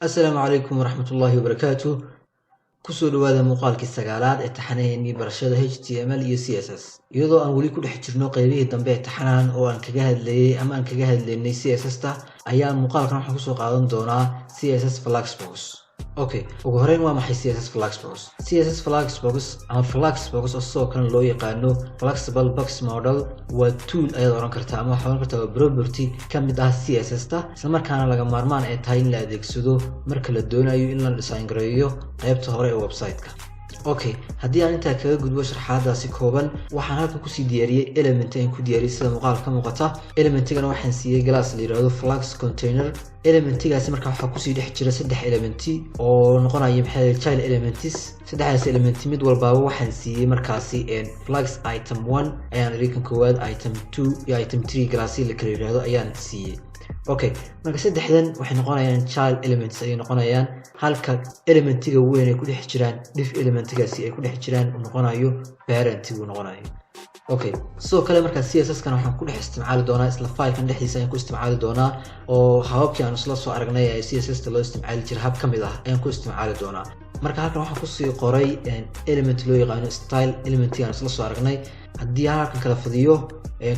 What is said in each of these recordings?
السلام عليكم ورحمة الله وبركاته. كسو دوادا مقالكي السقالات اتحانيني برشادة HTML iyo CSS iyadoo aan wali ku dhex jirno qaybihii dambe ee taxanaan oo aan kaga hadlayay ama aan kaga hadlaynay CSS ta ayaa muuqaalkan waxaan ku soo qaadan doonaa CSS Flagsbox. Okay, ugu horeyn waa maxay CSS Flagsbox? CSS Flagsbox ama Flagsbox oo sidoo kale loo yaqaano Flexible Box Model waa tool ay oran kartaa ama waxaan kartaa property ka mid ah CSS ta isla markaana laga maarmaan ay tahay in la adeegsado marka la doonayo in la design gareeyo qaybta hore ee website-ka. Okay, haddii aan intaa kaga gudbo sharxaadaasi kooban waxaan halkan ku sii diyaariyay element aan ku diyaariyay sida muuqaalka ka muuqata. Elementigana waxaan siiyay class la yiraahdo Flags Container. Elementigaasi markaa waxaa ku sii dhex jira saddex elementi oo noqonaya maxay child elements. Saddexdaas elementi mid walba waxaan siiyay markaasi flags item 1 ayaan reekan koowaad, item 2 iyo item 3 class la kala yiraahdo ayaan siiyay. Okay, marka saddexdan waxay noqonayaan child elements ay noqonayaan halka elementiga weyn ay ku dhex jiraan div elementigaasi ay ku dhex jiraan uu noqonayo parent uu noqonayo. Okay, sidoo kale marka CSS kan waxaan ku dhex isticmaali doonaa isla file-kan dhexdiisa ayaan ku isticmaali doonaa oo hababkii aan isla soo aragnay ee CSS ta loo isticmaali jiray hab kamid ah ayaan ku isticmaali doonaa. marka halkan waxaan ku sii qoray element loo yaqaano style elementiga aan isla soo aragnay. haddii halkan kala fidiyo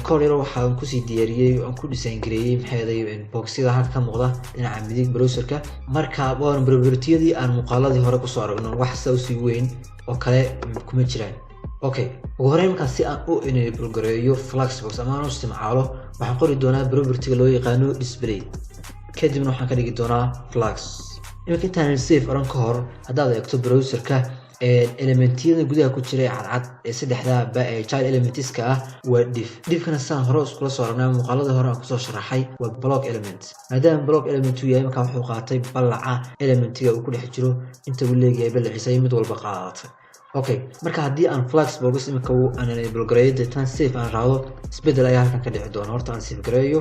corridor waxaan ku sii diyaariyay oo aan ku design gareeyay maxay boxyada halka ka muuqda dhinaca midig browserka. marka waan property-yadii aan muuqaaladii hore ku soo aragnay wax soo sii weyn oo kale kuma jiraan. Okay, ugu horeyn marka si aan u enable gareeyo Flagsbox ama aan u isticmaalo waxaan qori doonaa property-ga loo yaqaano display. kadibna waxaan ka dhigi doonaa flags. iminka intaan save oran ka hor haddaad eegto browserka elementiyada gudaha ku jira cadcad ee saddexda child elements-ka ah waa div-kana saan hore iskula soo aragnay muuqaaladii hore aan ku soo sharaxay waa block element. maadaama block element uu yahay marka wuxuu qaatay ballaca elementiga uu ku dhex jiro inta uu leeyahay ballaciisa mid walba qaadatay. Okay, marka haddii aan Flagsbox iminka uu aan enable gareeyo deetan save aan raado isbedel ayaa halkan ka dhici doona. horta aan save gareeyo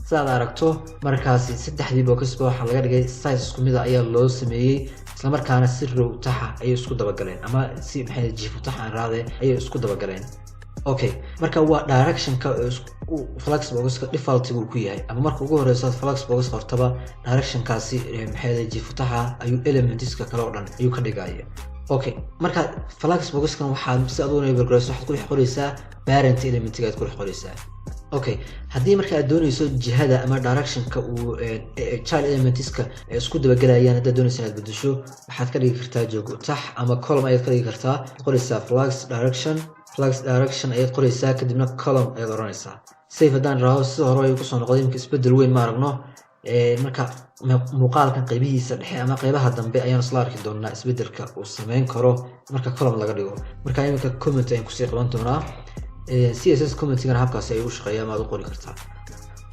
saad aragto markaasi saddexdii boxba waxa laga dhigay size isku mid ah ayaa loo sameeyay isla markaana si row taxa ay isku daba galeen ama si maxay jiif taxa aan raadeen ay isku daba galeen. Okay, marka waa direction ka Flagsbox ka default uu ku yahay ama marka ugu horeysa Flagsbox hortaba direction kaasi maxay jiif taxa ayuu elements-ka kala oo dhan ayuu ka dhigaya. Okay, marka Flagsbox kan waxaa si aad u enable gareyso waxaad ku dhex qoraysaa parent element-ga aad ku dhex qoraysaa. Okay, haddii marka aad doonayso jihada ama direction-ka uu child elements-ka isku daba galayaan haddaad doonayso inaad bedesho waxaad ka dhigi kartaa joogo tax ama column ayaad ka dhigi kartaa. qoraysaa flags direction ayaad qoraysaa kadibna column ayaad oranaysaa. save haddaan raaho sida hore ay ku soo noqday imika isbedel weyn ma aragno. marka muuqaalkan qaybihiisa dhexe ama qaybaha dambe ayaan isla arki doonaa isbedelka uu sameyn karo marka column laga dhigo. marka imika comment ayaan kusii qaban doonaa. CSS commenting-na habkaas ay u shaqeeyaan ma u qori kartaa.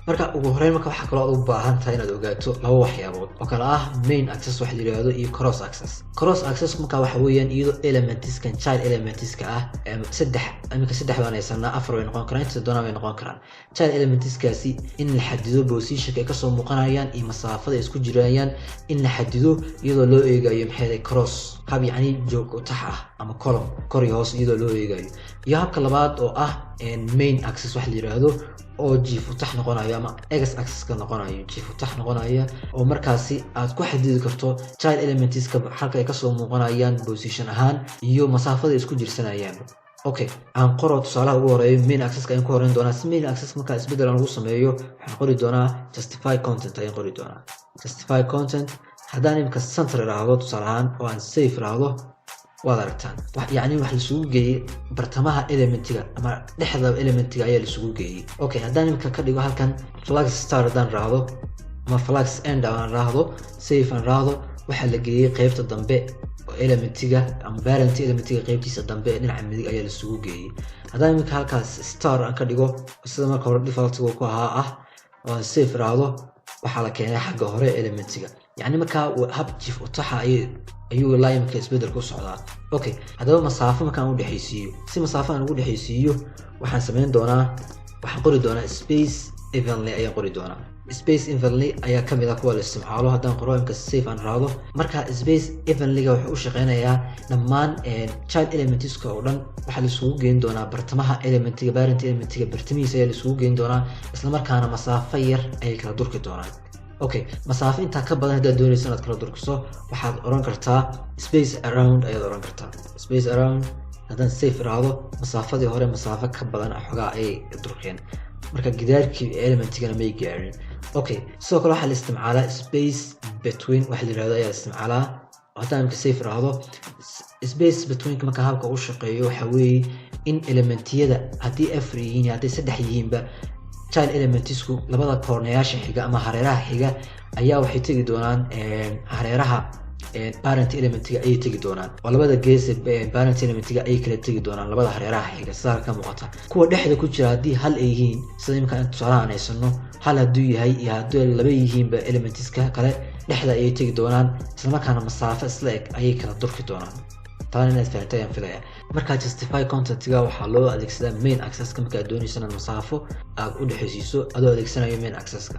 marka ugu horeyn marka waxa kale oo u baahan tahay inaad ogaato laba waxyaabood oo kala ah main access wax la yiraahdo iyo cross access. cross access marka waxa weeyaan iyadoo elements-kan child elements-ka ah saddex baan haysanaa afar way noqon karaan inta doonaa way noqon karaan. child elements-kaasi in la xadido position-ka ay ka soo muuqanayaan iyo masaafada ay isku jirayaan in la xadido iyadoo loo eegayo maxay cross hab yani joog tax ah ama column kor iyo hoos iyadoo loo eegayo. iyo habka labaad oo ah main access wax la yiraahdo oo jiif tax noqonayo ama x axis ka noqonayo jiif tax noqonayo oo markaasi aad ku xadidi karto child elements-ka halka ay ka soo muuqanayaan position ahaan iyo masaafada isku jirsanayaan. Okay, aan qoro tusaalaha ugu horeeyo main access-ka aan ku horeyn doonaa. si main access marka isbedel lagu sameeyo waxaan qori doonaa justify content ayaan qori doonaa. justify content haddaan imika center raahdo tusaalahaan oo aan save raahdo waad aragtaan yani wax la isugu geeyay bartamaha elementiga ama dhexda elementiga ayaa la isugu geeyay. Okay, haddaan imika ka dhigo halkan flags start haddaan raahdo ama flags end aan raahdo save aan raahdo waxa la geeyay qaybta dambe oo elementiga ama parent elementiga qaybtiisa dambe dhinaca midig ayaa la isugu geeyay. haddaan imika halkaas star aan ka dhigo sida marka hore default-gu ku ahaa oo aan save raahdo waxa la keenay xagga hore elementiga yani marka hab jiif taxa ayuu line-ka isbedel ku socdaa. Okay, haddaba masaafo markaan u dhaxaysiiyo si masaafo aan ugu dhaxaysiiyo waxaan sameyn doonaa waxaan qori doonaa space evenly ayaan qori doonaa. space evenly ayaa kamid ah kuwa la isticmaalo haddaan qoro imka save aan raado. marka space evenly-ga wuxuu u shaqeynayaa dhammaan child elements-ka oo dhan waxaa la isugu geyn doonaa bartamaha elementiga parent elementiga bartamihiisa ayaa la isugu geyn doonaa isla markaana masaafo yar ayay kala durki doonaan. okay masaafo inta ka badan haddaad doonayso inaad kala durkiso waxaad oran kartaa space around ayaad oran kartaa space around haddaan safe iraahdo masaafadii hore masaafo ka badan xogaa ay durkeen marka gidaarkii elementigana may gaarin okay sidoo kale waxaa la isticmaalaa space between waxa la yiraahdo ayaa isticmaalaa haddaan imka safe iraahdo space between marka habka uu shaqeeyo waxa weeye in elementiyada haddii afar yihiin haddii saddex yihiinba child elementsku labada koornayaasha xiga ama hareeraha xiga ayaa waxay tagi doonaan hareeraha parent elementiga ay tagi doonaan oo labada gees parent elementiga ay kala tagi doonaan labada hareeraha xiga sida ka muuqata kuwa dhexda ku jira haddii hal ay yihiin sida imka inta tusaalahan haysano hal hadduu yahay iyo haddii laba yihiinba elementska kale dhexda ay tagi doonaan isla markaana masaafo isla eg ayay kala durki doonaan taana inaad fahanteen ayaan filaya marka justify contentga waxaa loo adeegsadaa main accesska marka aad doonayso inaad masaafo aad u dhexaysiiso adoo adeegsanayo main accesska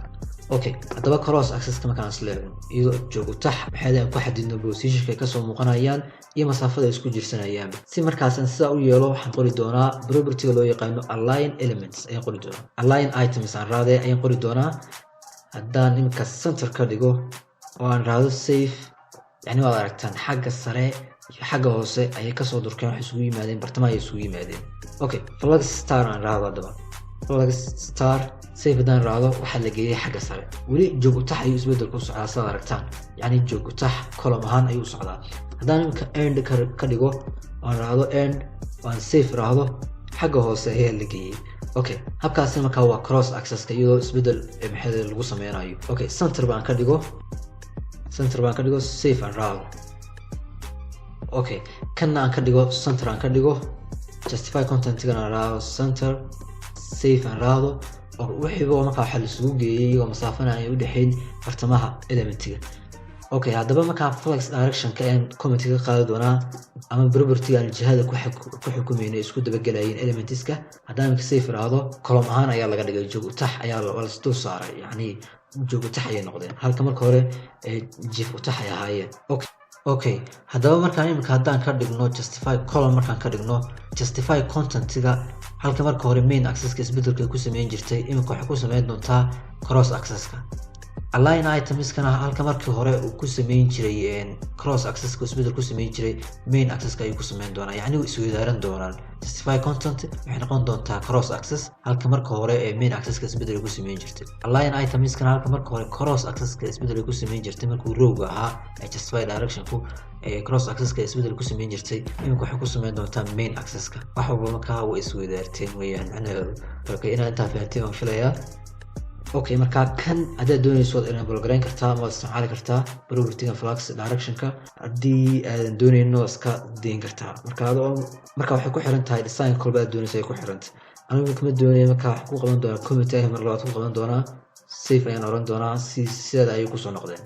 okay haddaba cross accesska markaan isla eegno iyadoo joogo tax maxay ku xadidno positionka ka soo muuqanayaan iyo masaafada isku jirsanayaan si markaasan sida u yeelo waxaan qori doonaa property-ga loo yaqaano align elements ayaan qori doonaa align items aan raade ayaan qori doonaa haddaan imika center ka dhigo oo aan raado safe yani waad aragtaan xagga sare xagga hoose ayay kasoo durkeen wax isugu yimaadeen bartamaha ay isugu yimaadeen okay flag star aan raado haddaba flag star safe haddaan raado waxaa la geeyay xagga sare weli joog utax ayuu isbedelku u socdaa sidaad aragtaan yani joog utax column ahaan ayuu u socdaa haddaan imika end ka dhigo aan raado end waan safe raado xagga hoose ayaa la geeyay okay habkaasi markaa waa cross accesska iyadoo isbedel maxay lagu sameynayo okay center baan ka dhigo safe aan raado okay kanna aan ka dhigo center aan ka dhigo justify contentga aan raado center safe aan raado oo wixiiba markaa waxa la isugu geeyay iyagoo masaafana ay u dhaxayn bartamaha elementiga okay haddaba markaa flex direction ka aan comment ka qaadi doonaa ama property aan jihada ku xukumayno isku dabagelayeen elementska haddaan ka safe raado column ahaan ayaa laga dhigay joog utax ayaa la isdul saaray yani joog utax ay noqdeen halka marka hore jif utax ay ahaayeen okay haddaba markaan imika haddaan ka dhigno justify column markaan ka dhigno justify contentga halka marka hore main accesska isbedelka ku sameyn jirtay imika waxay ku sameyn doontaa cross accesska align itemskana halka markii hore uu ku sameyn jiray cross accesska isbedel ku sameyn jiray main accesska ay ku sameyn doonaan yani way isweydaaran doonaan justify content waxay noqon doontaa cross access halka marka hore main accesska isbedel ku sameyn jirtay align itemskana halka marka hore cross accesska isbedel ku sameyn jirtay markuu rowga ahaa justify directionku cross accesska isbedel ku sameyn jirtay imika waxay ku sameyn doontaa main accesska wax walba markaa way isweydaarteen weeyaan macnaheedu marka inaad intaa fahanteen waan filayaa okay marka kan haddaad doonayso waad enable garayn kartaa ama waad isticmaali kartaa property-ga flex direction-ka haddii aadan doonayno iska dayn kartaa marka waxay ku xiran tahay design kolba aad doonayso ay ku xiranta anigu kama doonayo marka wax ku qaban doonaa comment mar labaad ku qaban doonaa safe ayaan oran doonaa sideeda ayay kusoo noqdeen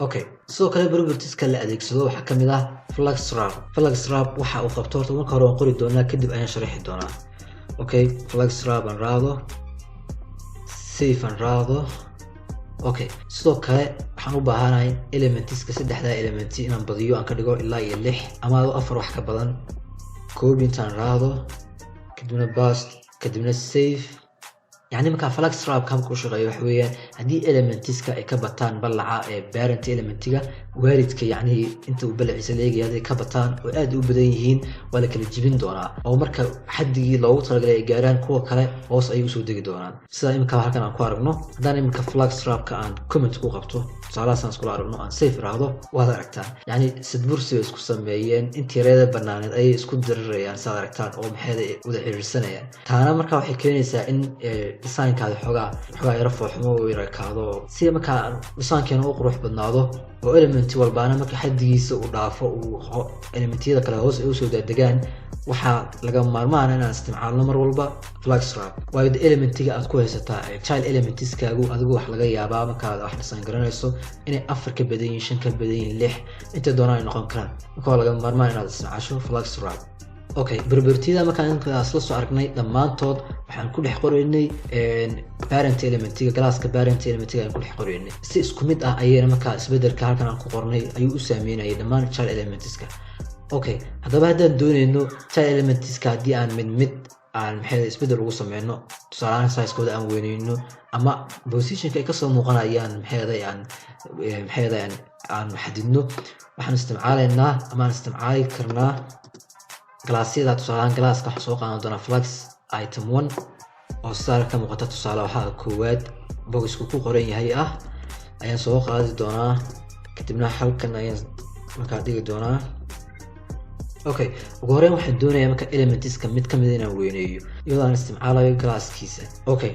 okay sidoo kale properties-ka la adeegsado waxaa kamid ah flex wrap waxa uu qabto horta marka hore waan qori doonaa kadib ayaan sharaxi doonaa okay flex wrap aan raado safe and raado okay sidoo kale waxaan u baahanahay elementska saddexda element inaan badiyo aan ka dhigo ilaa iyo 6 ama 4 wax ka badan copy intaan raado kadibna paste kadibna save يعني marka flex wrap kan ku shaqeeyo wax weeyaan hadii elementiska ay ka bataan balaca ee parent elementiga waalidka yani inta uu balaciisa leeyahay ka bataan oo aad u badan yihiin wala kala jibin doonaa oo marka xaddigii loogu talagalay gaaraan kuwa kale hoos ay u soo degi doonaan sida imika halkan aan ku aragno hadaan imika flex wrap ka aan comment ku qabto salaasaan isku aragno aan safe raado waad aragtaan yani sidbursi isku sameeyeen intii reeda banaaneed ay isku dirirayaan saad aragtaan oo maxay wada xiriirsanayaan taana marka waxay keenaysaa in design-kaada xogaa yara fooxmo oo yara kaado si marka design-keena uu qurux badnaado oo element walbaana marka xaddigiisa uu dhaafo uu elementiyada kale hoos ay u soo degaan waxa laga maarmaan inaan isticmaalno mar walba flex wrap waayo elementiga aad ku haysataa child elementiskaagu adigu wax laga yaabaa marka aad wax design garanayso inay 4 ka badan yihiin 5 ka badan yihiin 6 inta doonaan noqon karaan marka laga maarmaan inaad isticmaasho flex wrap okay property-da markaan intaas la soo aragnay dhamaantood waxaan ku dhex qoraynay parent elementiga classka parent elementiga aan ku dhex qoraynay si isku mid ah ayayna marka isbedelka halkan aan ku qornay ayuu u saameynayay dhammaan child elementiska okay haddaba haddaan doonayno child elementiska haddii aan mid aan maxay isbedel ugu sameeyno tusaalahan size-kooda aan weyneyno ama position-ka ay kasoo muuqanayaan aan xadidno waxaan isticmaalaynaa ama aan isticmaali karnaa galaasyada tusaalahan galaaska waxaan soo qaadan doonaa flux item 1 oo sidaa ka muuqata tusaale waxaa koowaad boxku ku qoran yahay ayaan soo qaadi doonaa kadibna halkan ayaan markaa dhigi doonaa okay ugu horreyn waxaan doonayaa marka elementiska mid ka mid inaan weyneeyo iyadoo aan isticmaalayo galaaskiisa okay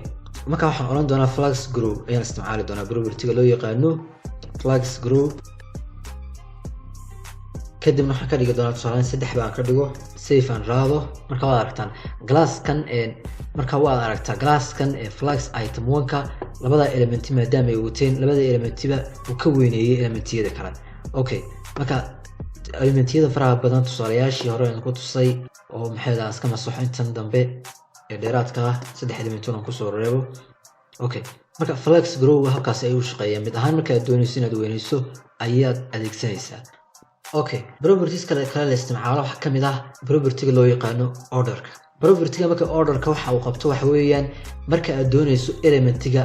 marka waxaan oran doonaa flux group ayaan isticmaali doonaa property-ga loo yaqaano flux group kadibna waxaan ka dhigi doonaa tusaale 3 baan ka dhigo save and raado marka waad aragtaan glasskan flux item 1 ka labada element maadaama ay wateen labada elementiba uu ka weyneeyay elementiyada kale okay marka elementiyada faraha badan tusaalayaashii hore aan ku tusay oo maxaydaas ka masaxo intan dambe ee dheeraadka 3 element oo ku soo reebo okay marka flux group halkaas ay u shaqeeyaan mid ahaan marka aad doonayso inaad weyneyso ayaad adeegsanaysaa okay properties kale la isticmaalo waxa kamid property-ga loo yaqaano order-ka property-ga marka order-ka waxa uu qabto waxa weeyaan marka aad doonayso elementiga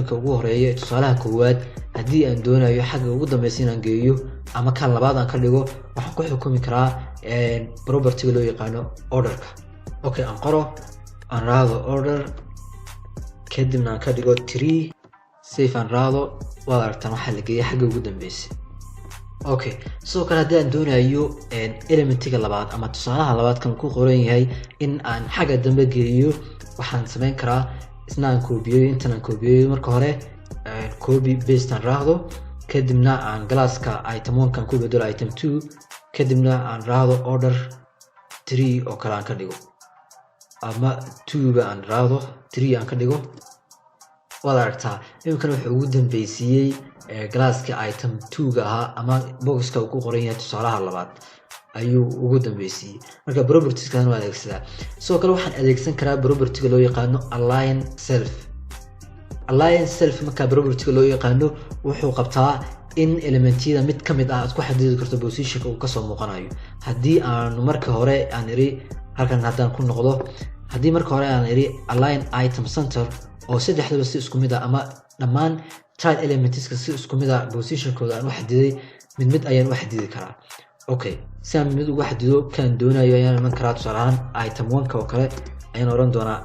marka ugu horeeyo tusaalaha koowaad haddii aan doonayo xagga ugu dambeysay inaan geeyo ama kan labaad aan ka dhigo waxaan ku xukumi karaa property-ga loo yaqaano order-ka okay aan qoro aan raado order kadibna aan ka dhigo 3 save aan raado waad aragtaan waxa la geeyay xagga ugu dambeysay okay sidoo kale haddii aan doonayo elementiga labaad ama tusaalaha labaad kan ku qoran yahay in aan xagga dambe geeyo waxaan sameyn karaa isna aan koobiyeeyo intaan aan koobiyeeyo marka hore copy paste aan raahdo kadibna aan galaaska item 1 kan ku bedelo item 2 kadibna aan raahdo order 3 oo kale aan ka dhigo ama 2 ba aan raahdo 3 aan ka dhigo waad aragtaa iminkan wuxuu ugu dambeysiyey galaaska item 2 ga ama boxka uu ku qoran yahay tusaalaha labaad ayuu ugu dambeysiyey marka properties-kan waa adeegsadaa sidoo kale waxaan adeegsan karaa property-ga loo yaqaano align self marka property-ga loo yaqaano wuxuu qabtaa in elementiyada mid ka mid aad ku xadidi karto position-ka uu kasoo muuqanayo haddii aan marka hore aan iri halkan haddaan ku noqdo haddii marka hore aan iri align item center oo saddexdaba si isku mid ama dhammaan child elementska si isku mid position-kooda aan u xadiday mid ayaan u xadidi karaa okay si aan mid ugu xadido kan doonayo ayaan iman karaa tusaalahan item 1 ka oo kale ayaan oran doonaa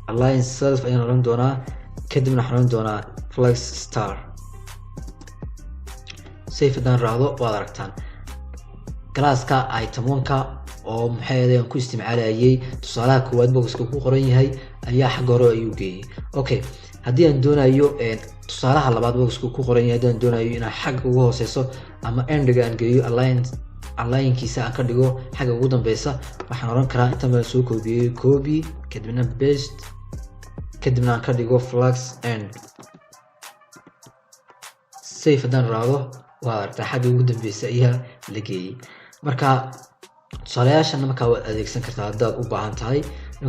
align self ayaan oran doonaa kadibna waxaan oran doonaa flux star save haddaan raacdo waad aragtaan galaaska item 1 ka oo maxay ku isticmaalayay tusaalaha koowaad boxka ku qoran yahay ayaa xag hore ayuu geeyay okay haddii aan doonayo tusaalaha labaad boxka ku qoran yahay haddaan doonayo inaan xag ugu hooseyso ama end-ga aan geeyo align-kiisa aan ka dhigo xagga ugu dambeysa waxaan oran karaa intaan baan soo koobiyey copy kadibna paste kadibna aan ka dhigo flux end save haddaan raacdo waa aragtaa xagga ugu dambeysa ayaa la geeyay marka tusaalayaashan markaa waad adeegsan kartaa haddaad u baahan tahay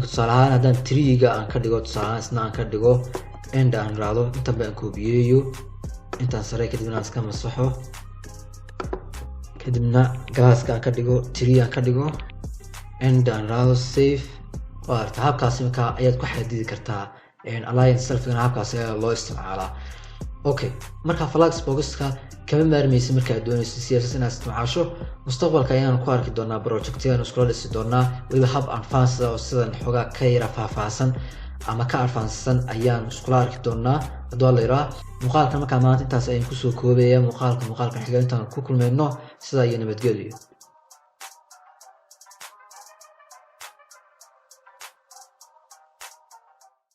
tusaale ahaan haddaan 3 ga aan ka dhigo tusaalahaan isna aan ka dhigo end aan raacdo intaan baan koobiyeeyo intaan sare kadibna aan iska masaxo kadibna galaaska aan ka dhigo 3 aan ka dhigo end aan raacdo save waa aragtaa habkaasi markaa ayaad ku xadidi kartaa align self-gana habkaasi ayaa loo isticmaalaa okay marka flux box-ka kama maarmaysid marka aad doonayso CSS inaad isticmaasho mustaqbalka ayaan ku arki doonaa project-yada iskula dhisi doonaa waliba hab advanced oo sidan xogaa ka yara faahfaahsan ama ka advanced ayaan iskula arki doonaa haddii la yiraahdo muuqaalka marka maanta intaas ayaan ku soo koobayaa muuqaalka xiga intaan ku kulmayno sida iyo nabadgelyo